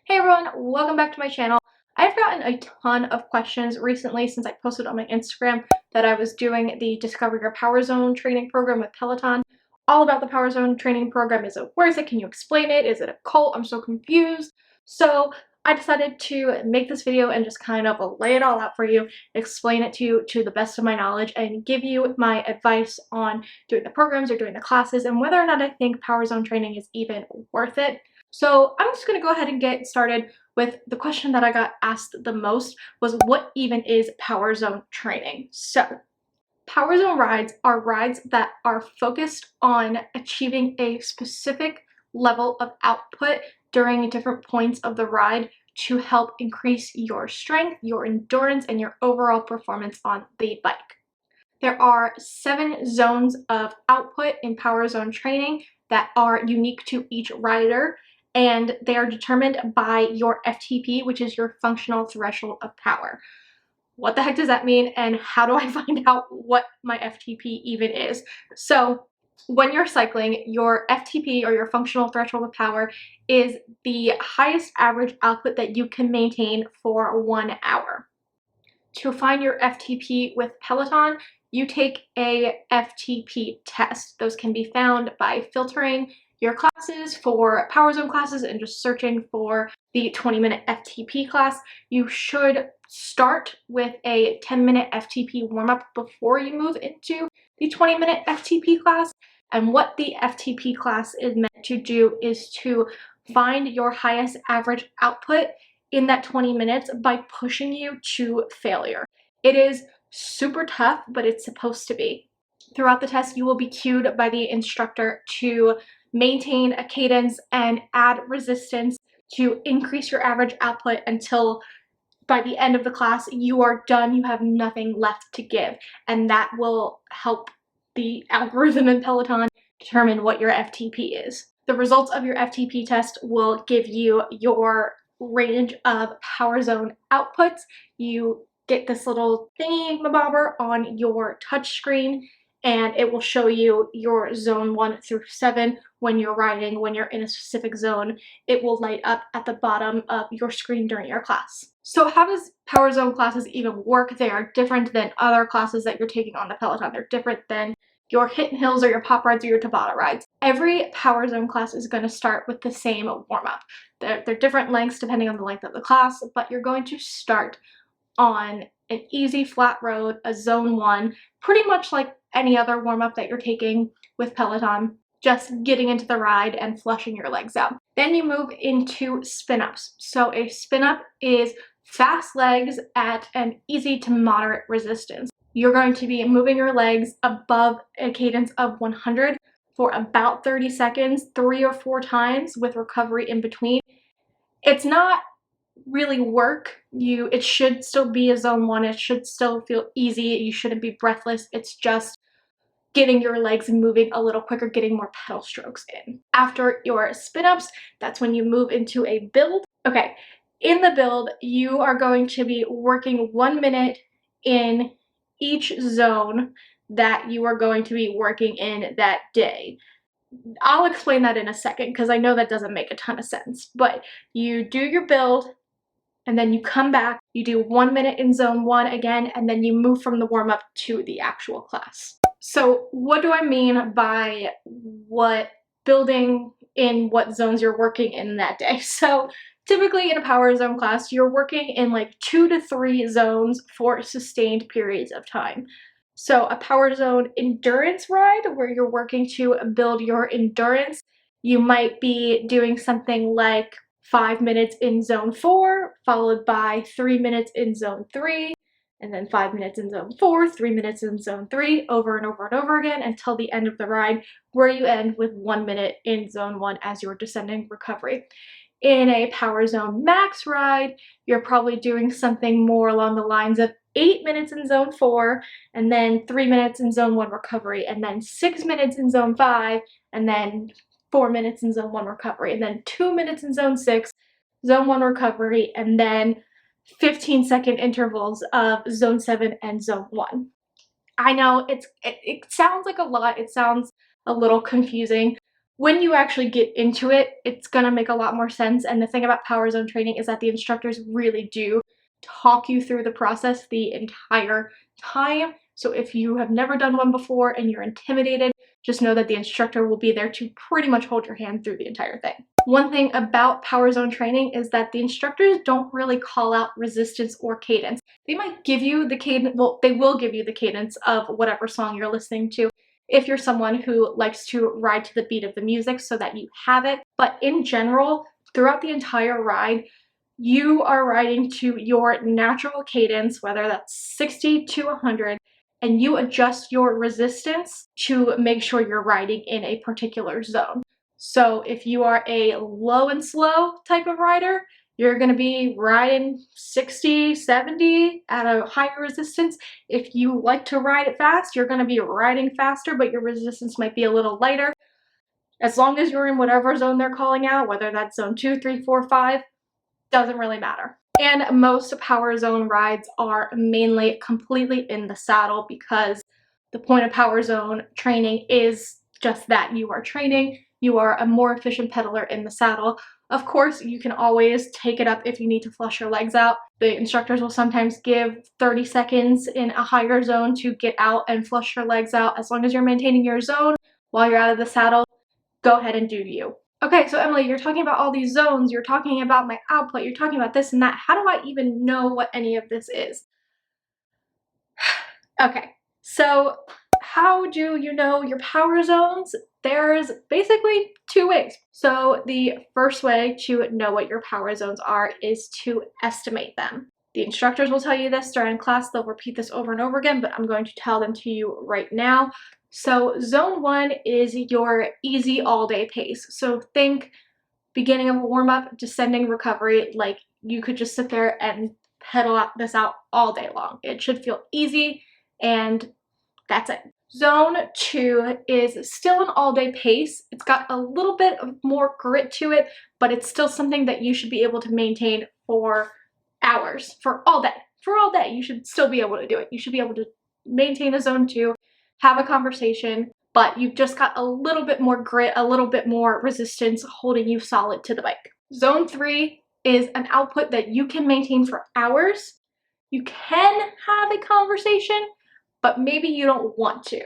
Hey everyone, welcome back to my channel. I've gotten a ton of questions recently since I posted on my Instagram that I was doing the Discover Your Power Zone training program with Peloton. All about the Power Zone training program. Is it worth it? Can you explain it? Is it a cult? I'm so confused. So I decided to make this video and just kind of lay it all out for you, explain it to you to the best of my knowledge, and give you my advice on doing the programs or doing the classes and whether or not I think Power Zone training is even worth it. So I'm just going to go ahead and get started with the question that I got asked the most was, what even is Power Zone training? So Power Zone rides are rides that are focused on achieving a specific level of output during different points of the ride to help increase your strength, your endurance, and your overall performance on the bike. There are 7 zones of output in Power Zone training that are unique to each rider, and they are determined by your FTP, which is your functional threshold of power. What the heck does that mean, and how do I find out what my FTP even is? So when you're cycling, your FTP, or your functional threshold of power, is the highest average output that you can maintain for 1 hour. To find your FTP with Peloton, you take a FTP test. Those can be found by filtering your classes for Power Zone classes and just searching for the 20-minute FTP class. You should start with a 10-minute FTP warm-up before you move into the 20-minute FTP class. And what the FTP class is meant to do is to find your highest average output in that 20 minutes by pushing you to failure. It is super tough, but it's supposed to be. Throughout the test, you will be cued by the instructor to maintain a cadence and add resistance to increase your average output until by the end of the class you are done, you have nothing left to give, and that will help the algorithm in Peloton determine what your FTP is. The results of your FTP test will give you your range of Power Zone outputs. You get this little thingy-mabobber on your touch screen, and it will show you your zone 1 through 7 when you're riding. When you're in a specific zone, it will light up at the bottom of your screen during your class. So how does Power Zone classes even work? They are different than other classes that you're taking on the Peloton. They're different than your hit and hills or your pop rides or your Tabata rides. Every Power Zone class is going to start with the same warm-up. They're different lengths depending on the length of the class, but you're going to start on an easy flat road, a zone 1, pretty much like any other warm-up that you're taking with Peloton, just getting into the ride and flushing your legs out. Then you move into spin-ups. So a spin-up is fast legs at an easy to moderate resistance. You're going to be moving your legs above a cadence of 100 for about 30 seconds, 3 or 4 times with recovery in between. It's not really work. It should still be a zone 1. It should still feel easy. You shouldn't be breathless. It's just getting your legs moving a little quicker, getting more pedal strokes in. After your spin-ups, that's when you move into a build. Okay, in the build, you are going to be working 1 minute in each zone that you are going to be working in that day. I'll explain that in a second because I know that doesn't make a ton of sense, but you do your build and then you come back, you do 1 minute in zone 1 again, and then you move from the warm-up to the actual class. So what do I mean by what building in what zones you're working in that day? So typically in a Power Zone class, you're working in like 2 to 3 zones for sustained periods of time. So a Power Zone endurance ride where you're working to build your endurance, you might be doing something like 5 minutes in zone 4, followed by 3 minutes in zone 3, and then 5 minutes in zone 4, 3 minutes in zone 3, over and over and over again until the end of the ride, where you end with 1 minute in zone 1 as your descending recovery. In a Power Zone Max ride, you're probably doing something more along the lines of 8 minutes in zone 4, and then 3 minutes in zone 1 recovery, and then 6 minutes in zone 5, and then 4 minutes in zone 1 recovery, and then 2 minutes in zone 6, zone 1 recovery, and then 15-second intervals of zone 7 and zone 1. I know it sounds like a lot, it sounds a little confusing, when you actually get into it, it's gonna make a lot more sense. And the thing about Power Zone training is that the instructors really do talk you through the process the entire time. So if you have never done one before and you're intimidated, just know that the instructor will be there to pretty much hold your hand through the entire thing. One thing about Power Zone training is that the instructors don't really call out resistance or cadence. They might give you the cadence, well, they will give you the cadence of whatever song you're listening to if you're someone who likes to ride to the beat of the music so that you have it. But in general, throughout the entire ride, you are riding to your natural cadence, whether that's 60 to 100, and you adjust your resistance to make sure you're riding in a particular zone. So if you are a low and slow type of rider, you're going to be riding 60, 70 at a higher resistance. If you like to ride it fast, you're going to be riding faster, but your resistance might be a little lighter. As long as you're in whatever zone they're calling out, whether that's zone 2, 3, 4, 5, doesn't really matter. And most Power Zone rides are mainly completely in the saddle because the point of Power Zone training is just that. You are training, you are a more efficient pedaler in the saddle. Of course, you can always take it up if you need to flush your legs out. The instructors will sometimes give 30 seconds in a higher zone to get out and flush your legs out. As long as you're maintaining your zone while you're out of the saddle, go ahead and do you. Okay, so Emily, you're talking about all these zones, you're talking about my output, you're talking about this and that. How do I even know what any of this is? Okay, so how do you know your power zones? There's basically two ways. So the first way to know what your power zones are is to estimate them. The instructors will tell you this during class, they'll repeat this over and over again, but I'm going to tell them to you right now. So zone 1 is your easy all-day pace. So think beginning of a warm-up, descending recovery, like you could just sit there and pedal this out all day long. It should feel easy, and that's it. Zone 2 is still an all-day pace. It's got a little bit of more grit to it, but it's still something that you should be able to maintain for hours, for all day. For all day, you should still be able to do it. You should be able to maintain a zone 2, have a conversation, but you've just got a little bit more grit, a little bit more resistance holding you solid to the bike. Zone 3 is an output that you can maintain for hours. You can have a conversation, but maybe you don't want to.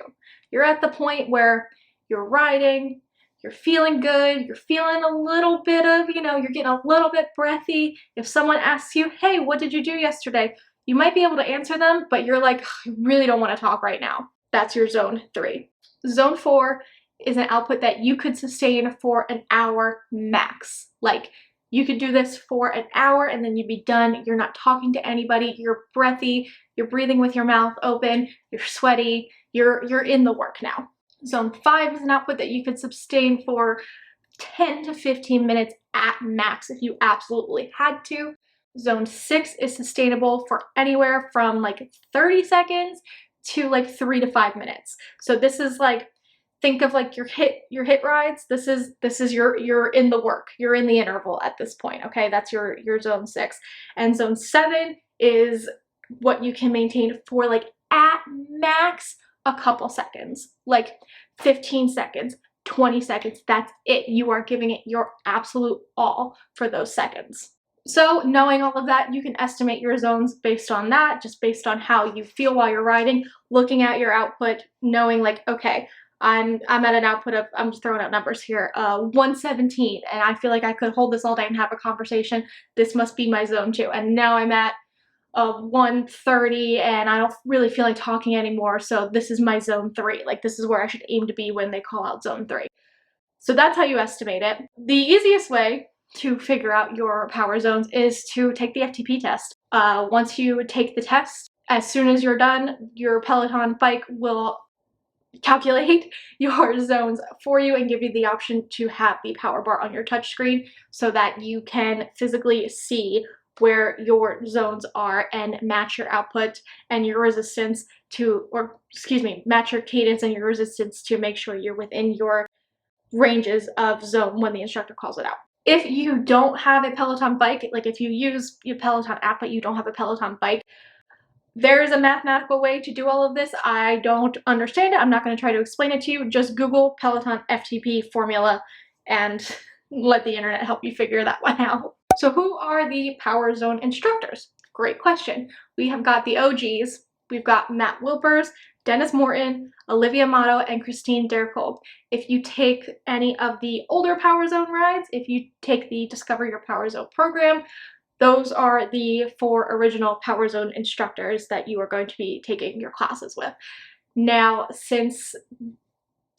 You're at the point where you're riding, you're feeling good, you're feeling a little bit of, you're getting a little bit breathy. If someone asks you, hey, what did you do yesterday? You might be able to answer them, but you're like, I really don't want to talk right now. That's your zone 3. Zone 4 is an output that you could sustain for an hour max. Like, you could do this for an hour and then you'd be done. You're not talking to anybody, you're breathy, you're breathing with your mouth open, you're sweaty, you're in the work now. Zone 5 is an output that you could sustain for 10 to 15 minutes at max if you absolutely had to. Zone 6 is sustainable for anywhere from like 30 seconds to like 3 to 5 minutes. So this is like, think of like your hit rides. This is you're in the work. You're in the interval at this point. Okay, that's your zone 6. And zone 7 is what you can maintain for like at max a couple seconds, like 15 seconds, 20 seconds. That's it. You are giving it your absolute all for those seconds. So knowing all of that, you can estimate your zones based on that, just based on how you feel while you're riding, looking at your output, knowing like, okay, I'm at an output of, I'm just throwing out numbers here, 117, and I feel like I could hold this all day and have a conversation. This must be my zone 2. And now I'm at 130 and I don't really feel like talking anymore, so this is my zone 3. Like, this is where I should aim to be when they call out zone 3. So that's how you estimate it. The easiest way to figure out your power zones is to take the FTP test. Once you take the test, as soon as you're done, your Peloton bike will calculate your zones for you and give you the option to have the power bar on your touchscreen so that you can physically see where your zones are and match your output and your resistance to, or excuse me, match your cadence and your resistance to make sure you're within your ranges of zone when the instructor calls it out. If you don't have a Peloton bike, like if you use your Peloton app but you don't have a Peloton bike, There is a mathematical way to do all of this. I don't understand it. I'm not going to try to explain it to you. Just Google Peloton FTP formula and let the internet help you figure that one out. So who are the Power Zone instructors? Great question. We have got the OGs. We've got Matt Wilpers, Dennis Morton, Olivia Motto, and Christine Derkold. If you take any of the older Power Zone rides, if you take the Discover Your Power Zone program, those are the 4 original Power Zone instructors that you are going to be taking your classes with. Now, since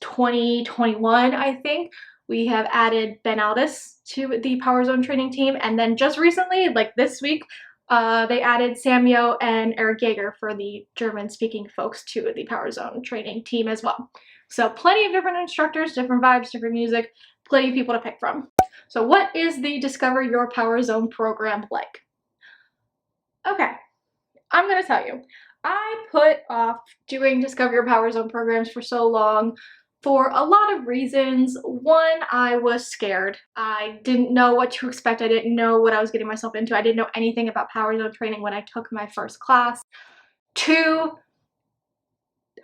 2021, I think, we have added Ben Aldis to the Power Zone training team, and then just recently, like this week, they added Samuel and Eric Jaeger for the German-speaking folks to the Power Zone training team as well. So plenty of different instructors, different vibes, different music, plenty of people to pick from. So what is the Discover Your Power Zone program like? Okay, I'm going to tell you. I put off doing Discover Your Power Zone programs for so long for a lot of reasons. One, I was scared. I didn't know what to expect. I didn't know what I was getting myself into. I didn't know anything about Power Zone training when I took my first class. Two,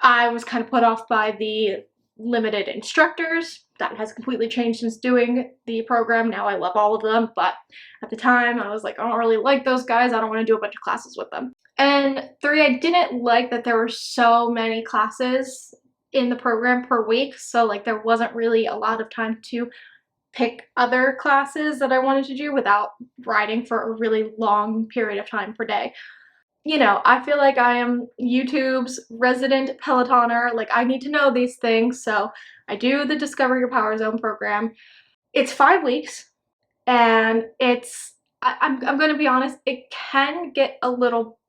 I was kind of put off by the limited instructors. That has completely changed since doing the program. Now I love all of them, but at the time I was like, I don't really like those guys. I don't want to do a bunch of classes with them. And 3, I didn't like that there were so many classes in the program per week, so like there wasn't really a lot of time to pick other classes that I wanted to do without riding for a really long period of time per day. You know, I feel like I am YouTube's resident Pelotoner. Like, I need to know these things, so I do the Discover Your Power Zone program. It's 5 weeks, and I'm going to be honest, it can get a little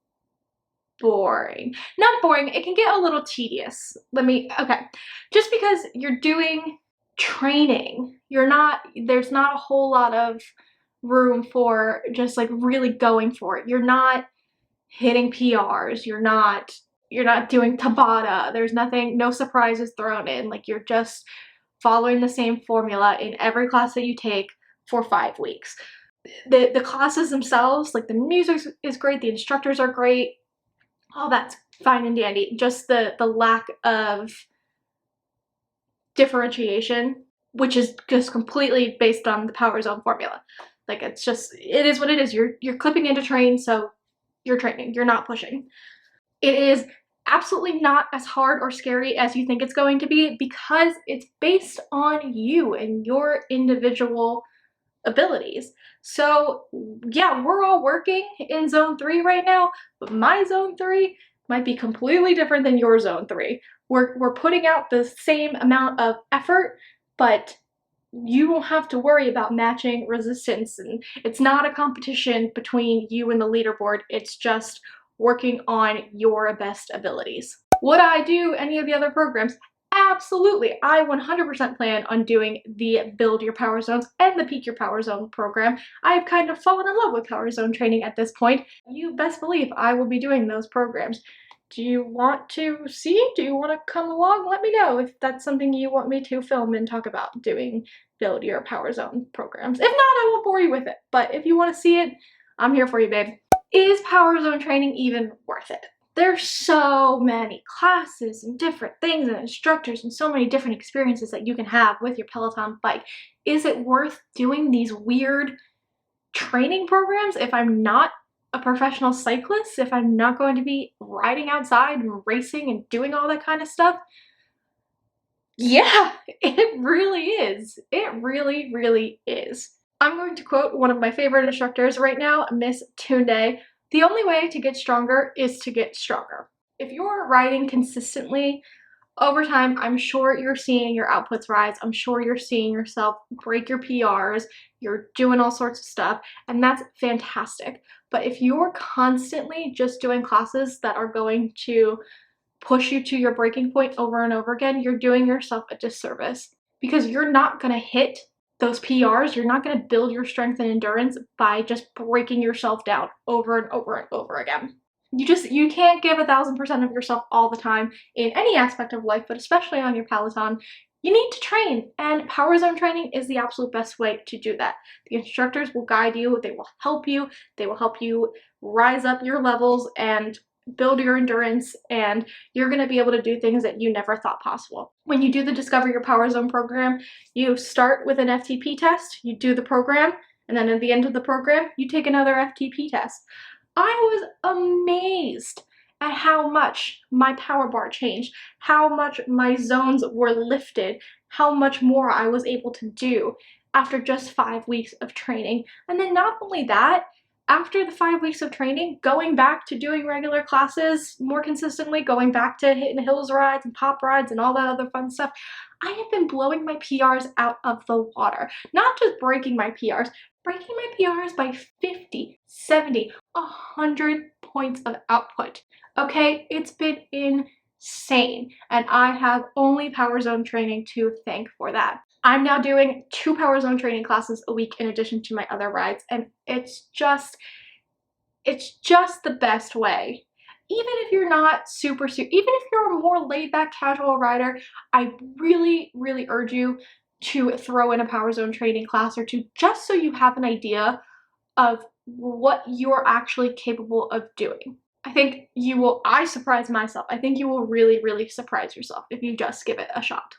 boring. Not boring, it can get a little tedious. Okay. Just because you're doing training, there's not a whole lot of room for just like really going for it. You're not hitting PRs, you're not doing Tabata, there's no surprises thrown in. Like, you're just following the same formula in every class that you take for 5 weeks. The classes themselves, like the music is great, the instructors are great, all that's fine and dandy. Just the lack of differentiation, which is just completely based on the Power Zone formula. Like, it is what it is. You're clipping into train, so you're training, you're not pushing. It is absolutely not as hard or scary as you think it's going to be, because it's based on you and your individual abilities. So yeah, we're all working in zone 3 right now, but my zone 3 might be completely different than your zone 3. We're putting out the same amount of effort, but you won't have to worry about matching resistance, and it's not a competition between you and the leaderboard. It's just working on your best abilities. Would I do any of the other programs? Absolutely. I 100% plan on doing the Build Your Power Zones and the Peak Your Power Zone program. I've kind of fallen in love with Power Zone training at this point. You best believe I will be doing those programs. Do you want to see? Do you want to come along? Let me know if that's something you want me to film and talk about, doing Build Your Power Zone programs. If not, I won't bore you with it. But if you want to see it, I'm here for you, babe. Is Power Zone training even worth it? There's so many classes and different things and instructors and so many different experiences that you can have with your Peloton bike. Is it worth doing these weird training programs if I'm not a professional cyclist, if I'm not going to be riding outside and racing and doing all that kind of stuff? Yeah, it really is. It really, really is. I'm going to quote one of my favorite instructors right now, Miss Tunde. The only way to get stronger is to get stronger. If you're riding consistently over time, I'm sure you're seeing your outputs rise. I'm sure you're seeing yourself break your PRs. You're doing all sorts of stuff, and that's fantastic. But if you're constantly just doing classes that are going to push you to your breaking point over and over again, you're doing yourself a disservice, because you're not going to hit those PRs. You're not going to build your strength and endurance by just breaking yourself down over and over and over again. You can't give 1,000% of yourself all the time in any aspect of life, but especially on your Peloton. You need to train, and Power Zone training is the absolute best way to do that. The instructors will guide you, they will help you rise up your levels, and build your endurance, and you're going to be able to do things that you never thought possible. When you do the Discover Your Power Zone program, you start with an FTP test, you do the program, and then at the end of the program, you take another FTP test. I was amazed at how much my power bar changed, how much my zones were lifted, how much more I was able to do after just 5 weeks of training. And then not only that, after the 5 weeks of training, going back to doing regular classes more consistently, going back to hitting hills rides and pop rides and all that other fun stuff, I have been blowing my PRs out of the water. Not just breaking my PRs, breaking my PRs by 50, 70, 100 points of output. Okay, it's been insane, and I have only Power Zone training to thank for that. I'm now doing 2 Power Zone training classes a week in addition to my other rides, and it's just the best way. Even if you're not even if you're a more laid-back casual rider, I really, really urge you to throw in a Power Zone training class or two, just so you have an idea of what you're actually capable of doing. I think you will, I surprise myself. I think you will really, really surprise yourself if you just give it a shot.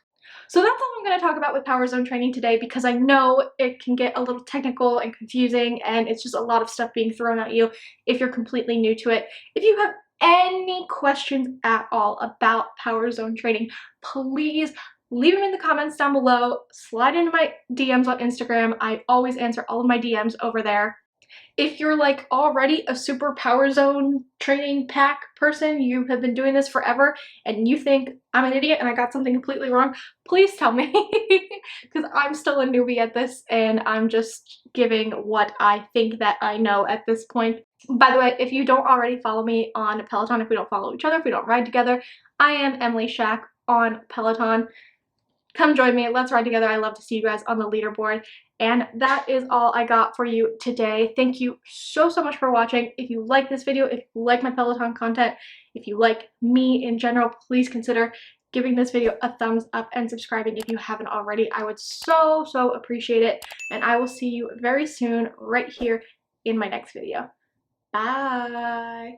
So that's all I'm going to talk about with Power Zone training today, because I know it can get a little technical and confusing, and it's just a lot of stuff being thrown at you if you're completely new to it. If you have any questions at all about Power Zone training, please leave them in the comments down below. Slide into my DMs on Instagram. I always answer all of my DMs over there. If you're like already a super Power Zone training pack person, you have been doing this forever, and you think I'm an idiot and I got something completely wrong, please tell me, because I'm still a newbie at this and I'm just giving what I think that I know at this point. By the way, if you don't already follow me on Peloton, if we don't follow each other, if we don't ride together, I am Emily Shack on Peloton. Come join me. Let's ride together. I love to see you guys on the leaderboard. And that is all I got for you today. Thank you so, so much for watching. If you like this video, if you like my Peloton content, if you like me in general, please consider giving this video a thumbs up and subscribing if you haven't already. I would so, so appreciate it. And I will see you very soon right here in my next video. Bye.